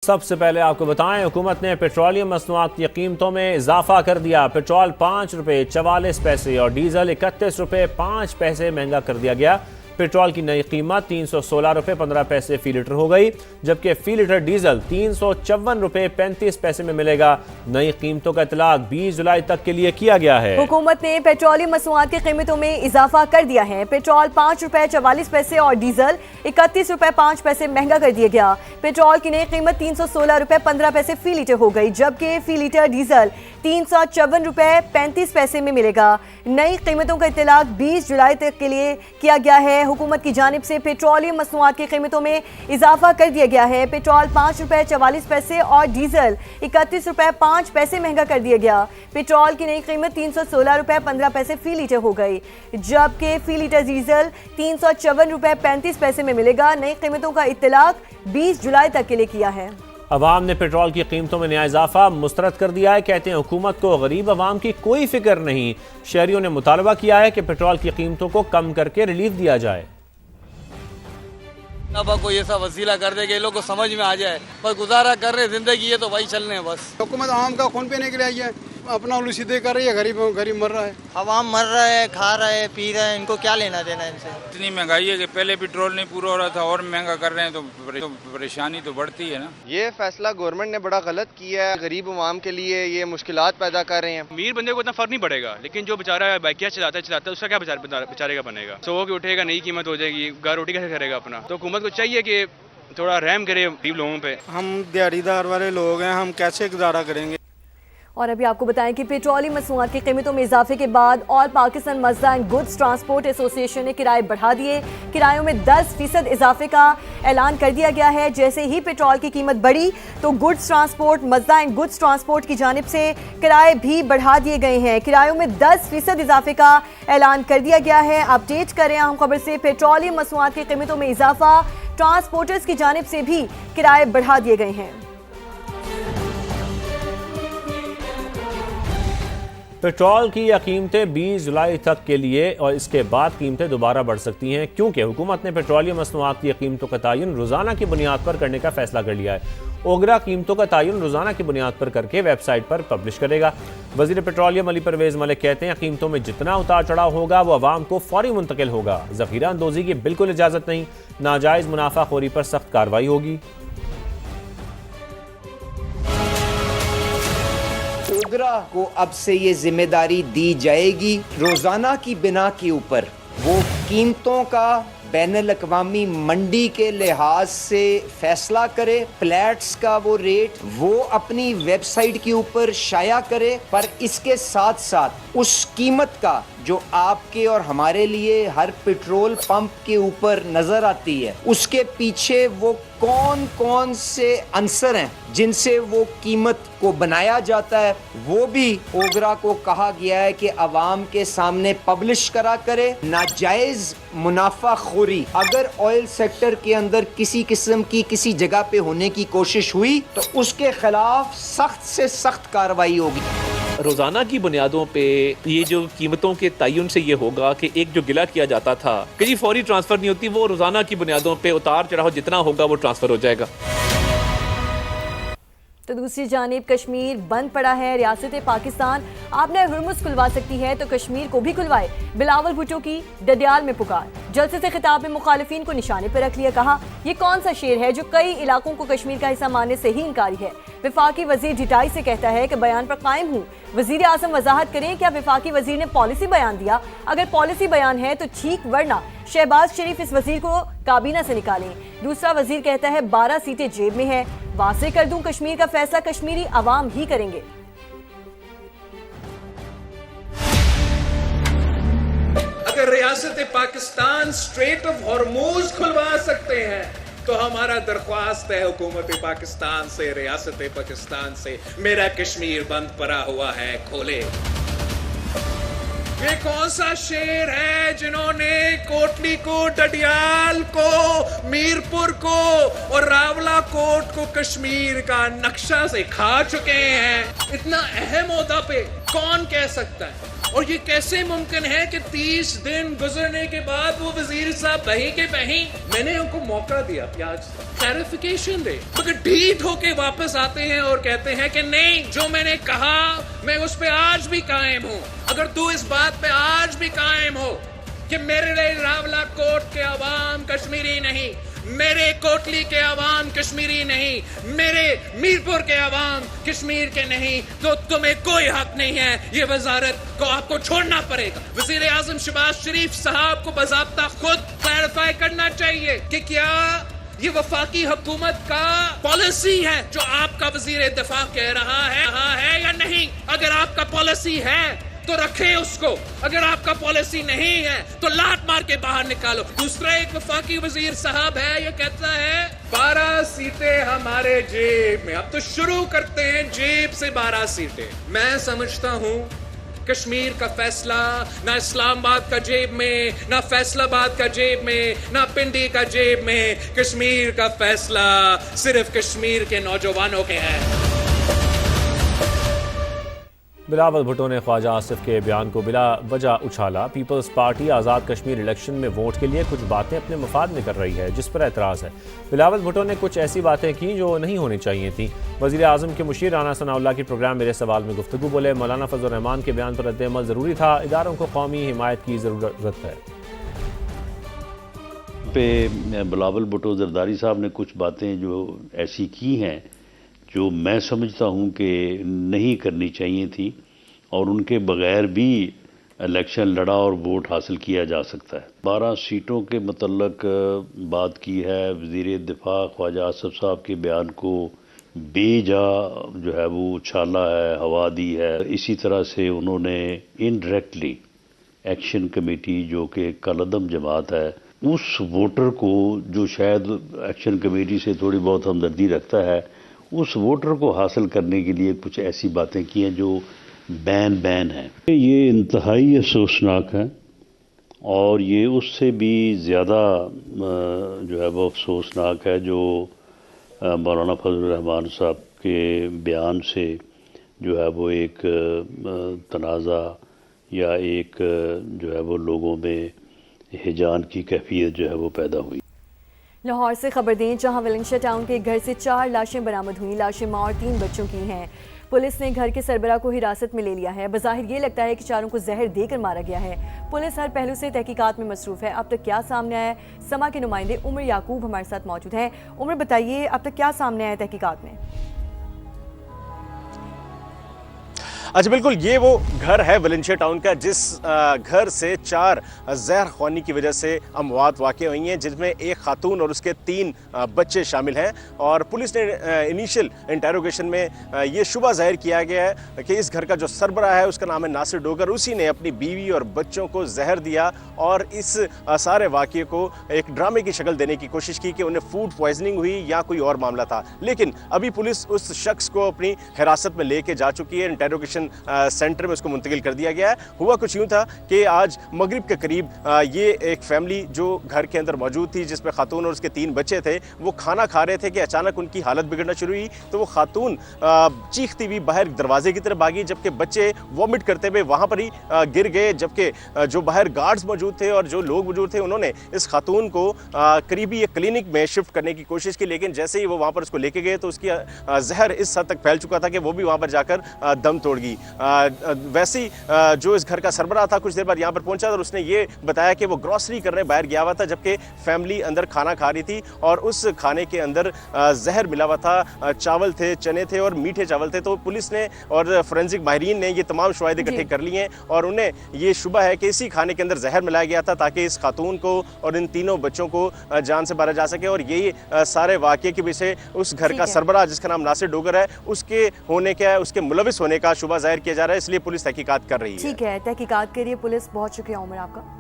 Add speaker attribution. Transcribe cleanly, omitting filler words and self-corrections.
Speaker 1: सबसे पहले आपको बताएं, हुकूमत ने पेट्रोलियम मसनूआत की कीमतों में इजाफा कर दिया। पेट्रोल 5 रुपये 44 पैसे और डीजल 31 रुपये 5 पैसे महंगा कर दिया गया। पेट्रोल की नई कीमत 316 रुपये 15 पैसे फी लीटर हो गई, जबकि फी लीटर डीजल 354 रुपये 35 पैसे में मिलेगा। नई कीमतों का इतलाक 20 जुलाई तक के लिए किया गया है।
Speaker 2: हुकूमत ने पेट्रोलियम मसनूआत की कीमतों में इजाफा कर दिया है। पेट्रोल 5 रुपये 44 पैसे और डीजल 31 रुपये 5 पैसे महंगा कर दिया गया। पेट्रोल की नई कीमत 316 रुपये 15 पैसे फी लीटर हो गई, जबकि फी लीटर डीजल 354 रुपये 35 पैसे में मिलेगा। नई कीमतों का इतलाक 20 जुलाई तक के लिए किया गया है। हुकूमत की जानिब से पेट्रोलियम मसनूआत की कीमतों में इजाफा कर दिया गया है। पेट्रोल 5 रुपये 44 पैसे और डीजल 31 रुपये 5 पैसे महंगा कर दिया गया। पेट्रोल की नई कीमत 316 रुपये 15 पैसे फी लीटर हो गई, जबकि फी लीटर डीजल 354 रुपये 35 पैसे में मिलेगा। नई कीमतों का इतलाक 20 जुलाई तक के लिए किया है।
Speaker 1: अवाम ने पेट्रोल की कीमतों में नया इजाफा मुस्तरद कर दिया है। कहते हैं हुकूमत को गरीब अवाम की कोई फिक्र नहीं। शहरियों ने मुतालबा किया है कि पेट्रोल की कीमतों को कम करके रिलीफ दिया जाए।
Speaker 3: अब कोई ऐसा वसीला कर दे कि ये लोग को समझ में आ जाए, पर गुजारा कर रहे जिंदगी है तो वही चल रहे हैं बस।
Speaker 4: हुकूमत आवाम का खून पीने के लिए आई है, अपना उल्लू सीधे कर रही है। गरीब मर रहा है,
Speaker 5: अवाम मर रहा है, खा रहा है, पी रहा है, इनको क्या लेना देना इनसे।
Speaker 6: इतनी महंगाई है कि पहले पेट्रोल नहीं पूरा हो रहा था और महंगा कर रहे हैं तो परेशानी तो बढ़ती है ना।
Speaker 7: ये फैसला गवर्नमेंट ने बड़ा गलत किया है। गरीब अवाम के लिए ये मुश्किलात पैदा कर रहे हैं।
Speaker 8: अमीर बंदे को इतना फर्क नहीं पड़ेगा, लेकिन जो बेचारा बाइकिया चलाता है उसका क्या बेचारे का बनेगा। सो कि उठेगा, नई कीमत हो जाएगी, घर रोटी कैसे करेगा अपना। तो हुकूमत को चाहिए कि थोड़ा रहम करे गरीब लोगों पे।
Speaker 4: हम दिहाड़ीदार वाले लोग हैं, हम कैसे गुजारा करेंगे।
Speaker 2: और अभी आपको बताएं कि पेट्रोलियम मसनूआत की कीमतों में इजाफे के बाद all Pakistan मजदा and goods transport association ने किराए बढ़ा दिए। किरायों में 10% इजाफे का ऐलान कर दिया गया है। जैसे ही पेट्रोल की कीमत बढ़ी तो goods transport मजदा and goods transport की जानिब से किराए भी बढ़ा दिए गए हैं। किरायों में 10% इजाफे का ऐलान कर दिया गया है। अपडेट करें अहम खबर से, पेट्रोलियम मसनूआत की कीमतों में इजाफा, ट्रांसपोर्टर्स की जानिब से भी किराए बढ़ा दिए गए हैं।
Speaker 1: पेट्रोल की यह कीमतें 20 जुलाई तक के लिए और इसके बाद कीमतें दोबारा बढ़ सकती हैं, क्योंकि हुकूमत ने पेट्रोलियम मसनूआत की कीमतों का तयन रोज़ाना की बुनियाद पर करने का फैसला कर लिया है। ओगरा कीमतों का तयन रोज़ाना की बुनियाद पर करके वेबसाइट पर पब्लिश करेगा। वज़ीर पेट्रोलियम अली परवेज़ मलिक कहते हैं कीमतों में जितना उतार चढ़ाव होगा वो अवाम को फौरी मुंतकिल होगा। ज़ख़ीरा अंदोज़ी की बिल्कुल इजाज़त नहीं, नाजायज़ मुनाफाखोरी पर सख्त कार्रवाई होगी।
Speaker 9: ओगरा को अब से ये जिम्मेदारी दी जाएगी, रोजाना की बिना के ऊपर वो कीमतों का बैनुल अक़वामी मंडी के लिहाज से फैसला करे। फ्लैट्स का वो रेट वो अपनी वेबसाइट के ऊपर शाया करे, पर इसके साथ साथ उस कीमत का जो आपके और हमारे लिए हर पेट्रोल पंप के ऊपर नजर आती है, उसके पीछे वो कौन कौन से अंसर हैं जिनसे वो कीमत को बनाया जाता है, वो भी ओगरा को कहा गया है कि अवाम के सामने पब्लिश करा करे। नाजायज मुनाफाखोरी अगर ऑयल सेक्टर के अंदर किसी किस्म की किसी जगह पे होने की कोशिश हुई तो उसके खिलाफ सख्त से सख्त कार्रवाई होगी।
Speaker 10: रोजाना की बुनियादों पे ये जो कीमतों के तयन से ये होगा कि एक जो गिला किया जाता था कि जी फौरी ट्रांसफर नहीं होती, वो रोजाना की बुनियादों पे उतार चढ़ाव जितना होगा वो ट्रांसफर हो जाएगा।
Speaker 2: तो दूसरी जानिब कश्मीर बंद पड़ा है। रियासत पाकिस्तान आपने हुर्मुज़ खुलवा सकती है तो कश्मीर को भी खुलवाए। बिलावल भुट्टो की डडियाल में पुकार। जलसे से खिताब में मुखालिफिन को निशाने पर रख लिया, कहा यह कौन सा शेर है जो कई इलाकों को कश्मीर का हिस्सा मानने से ही इनकारी है। विफाकी वजीर ढिटाई से कहता है कि बयान पर कायम हूँ। वजीर आजम वजाहत करें, क्या विफाकी वजीर ने पॉलिसी बयान दिया? अगर पॉलिसी बयान है तो ठीक, वरना शहबाज शरीफ इस वजीर को काबीना से निकालें। दूसरा वजीर कहता है 12 सीटें जेब में है। वाज़ेह कर दूं, कश्मीर का फैसला कश्मीरी अवाम ही करेंगे।
Speaker 11: अगर रियासत पाकिस्तान स्ट्रेट ऑफ हॉर्मूज खुलवा सकते हैं तो हमारा दरख्वास्त है हुकूमत पाकिस्तान से, रियासत पाकिस्तान से, मेरा कश्मीर बंद पड़ा हुआ है, खोले। ये कौन सा शेर है जिन्होंने कोटली को, डडियाल को, मीरपुर को और रावला कोट को कश्मीर का नक्शा से खा चुके हैं? इतना अहम ओहदा पे कौन कह सकता है और ये कैसे मुमकिन है कि 30 दिन गुजरने के बाद वो वजीर साहब बही के बही, मैंने उनको मौका दिया कि आज क्लैरिफिकेशन दे, मगर ढीठ होके वापस आते हैं और कहते हैं कि नहीं, जो मैंने कहा मैं उस पे आज भी कायम हूँ। अगर तू इस बात पे आज भी कायम हो कि मेरे लिए रावला कोट के अवाम कश्मीरी नहीं, मेरे कोटली के अवाम कश्मीरी नहीं, मेरे मीरपुर के अवाम कश्मीर के नहीं, तो तुम्हें कोई हक नहीं है। ये वजारत को आपको छोड़ना पड़ेगा। वजीर आजम शहबाज शरीफ साहब को बाज़ाब्ता खुद क्लैरिफाई करना चाहिए कि क्या ये वफाकी हुकूमत का पॉलिसी है जो आपका वजीर दिफा कह रहा है या नहीं। अगर आपका पॉलिसी है तो रखे उसको, अगर आपका पॉलिसी नहीं है तो लात मार के बाहर निकालो। दूसरा एक वफाकी वजीर साहब है, ये कहता है 12 सीटें हमारे जेब में। अब तो शुरू करते हैं जेब से 12 सीटें। मैं समझता हूँ कश्मीर का फैसला ना इस्लामाबाद का जेब में, ना फैसलाबाद का जेब में, ना पिंडी का जेब में। कश्मीर का फैसला सिर्फ कश्मीर के नौजवानों के है।
Speaker 1: बिलावल भुट्टो ने ख्वाजा आसिफ के बयान को बिला वजह उछाला। Peoples party Azad Kashmir election में वोट के लिए कुछ बातें अपने मफाद में कर रही है, जिस पर एतराज़ है। बिलावल भुट्टो ने कुछ ऐसी बातें की जो नहीं होनी चाहिए थी। वज़ीर आज़म के मुशीर राना सनाउल्लाह की प्रोग्राम मेरे सवाल में गुफ्तगू बोले, मौलाना फजल रहमान के बयान पर रद्द-ए-अमल ज़रूरी था, इदारों को कौमी हिमायत की ज़रूरत है।
Speaker 12: पे बिलावल भुट्टो जरदारी साहब ने कुछ बातें जो ऐसी की हैं जो मैं समझता हूं कि नहीं करनी चाहिए थी, और उनके बगैर भी इलेक्शन लड़ा और वोट हासिल किया जा सकता है। 12 सीटों के मतलब बात की है। वज़ीर दिफा ख्वाजा आसिफ साहब के बयान को बेजा जो है वो उछाला है, हवा दी है। इसी तरह से उन्होंने इनडायरेक्टली एक्शन कमेटी जो कि कलअदम जमात है, उस वोटर को जो शायद एक्शन कमेटी से थोड़ी बहुत हमदर्दी रखता है, उस वोटर को हासिल करने के लिए कुछ ऐसी बातें की हैं जो बैन है। ये इंतहाई अफसोसनाक है, और ये उससे भी ज़्यादा जो है वो अफसोसनाक है जो मौलाना फजल रहमान साहब के बयान से जो है वो एक तनाज़ा या एक जो है वो लोगों में हिजान की कैफियत जो है वो पैदा हुई।
Speaker 2: लाहौर से खबर दें, जहां वेलिंगशा टाउन के घर से 4 लाशें बरामद हुई। लाशें मां और 3 बच्चों की हैं। पुलिस ने घर के सरबराह को हिरासत में ले लिया है। बज़ाहिर ये लगता है कि चारों को जहर देकर मारा गया है। पुलिस हर पहलू से तहकीकात में मसरूफ है। अब तक क्या सामने आया है? समा के नुमाइंदे उमर याकूब हमारे साथ मौजूद हैं। उमर, बताइए अब तक क्या सामने आया तहकीकात में?
Speaker 13: अच्छा, बिल्कुल, ये वो घर है वेलिंगशा टाउन का जिस घर से 4 जहर ख़्वानी की वजह से अमवात वाक़ हुई हैं, जिसमें एक खातून और उसके 3 बच्चे शामिल हैं। और पुलिस ने इनिशियल इंटेरोगेशन में ये शुबा ज़ाहिर किया गया है कि इस घर का जो सरबराह है उसका नाम है नासिर डोगर, उसी ने अपनी बीवी और बच्चों को जहर दिया और इस सारे वाक़े को एक ड्रामे की शक्ल देने की कोशिश की कि उन्हें फूड पॉइजनिंग हुई या कोई और मामला था। लेकिन अभी पुलिस उस शख्स को अपनी हिरासत में लेके जा चुकी है। इंटेरोगेशन सेंटर में उसको मुंतकिल कर दिया गया है। हुआ कुछ यूँ था कि आज मगरिब के करीब ये एक फैमिली जो घर के अंदर मौजूद थी, जिसमें खातून और उसके 3 बच्चे थे, वो खाना खा रहे थे कि अचानक उनकी हालत बिगड़ना शुरू हुई। तो वो खातून चीखती हुई बाहर दरवाजे की तरफ भागी, जबकि बच्चे वॉमिट करते हुए वहाँ पर ही गिर गए। जबकि जो बाहर गार्ड्स मौजूद थे और जो लोग मौजूद थे, उन्होंने इस खातून को करीबी एक क्लिनिक में शिफ्ट करने की कोशिश की, लेकिन जैसे ही वो वहाँ पर उसको लेके गए तो उसकी जहर इस हद तक फैल चुका था कि वो भी वहाँ पर जाकर दम तोड़ गई। वैसे ही जो इस घर का सरबराह था कुछ देर बाद यहाँ पर पहुंचा और उसने ये बताया कि वो ग्रॉसरी करने बाहर गया हुआ था, जबकि फैमिली अंदर खाना खा रही थी और उस खाने के अंदर जहर मिला हुआ था। चावल थे, चने थे और मीठे चावल थे। तो पुलिस ने और फोरेंसिक माहिरीन ने ये तमाम शवाहिद इकट्ठे कर लिए हैं और उन्हें ये शुबा है कि इसी खाने के अंदर जहर मिलाया गया था ताकि इस खातून को और इन 3 बच्चों को जान से मारा जा सके। और यही सारे वाक़े के पीछे उस घर का सरबराह जिसका नाम नासिर डोगर है, उसके होने का, उसके मुलविस होने का शुबा जाहिर किया जा रहा है। इसलिए पुलिस तहकीकात कर रही है।
Speaker 2: ठीक है, तहकीकात के लिए पुलिस, बहुत शुक्रिया उमर आपका।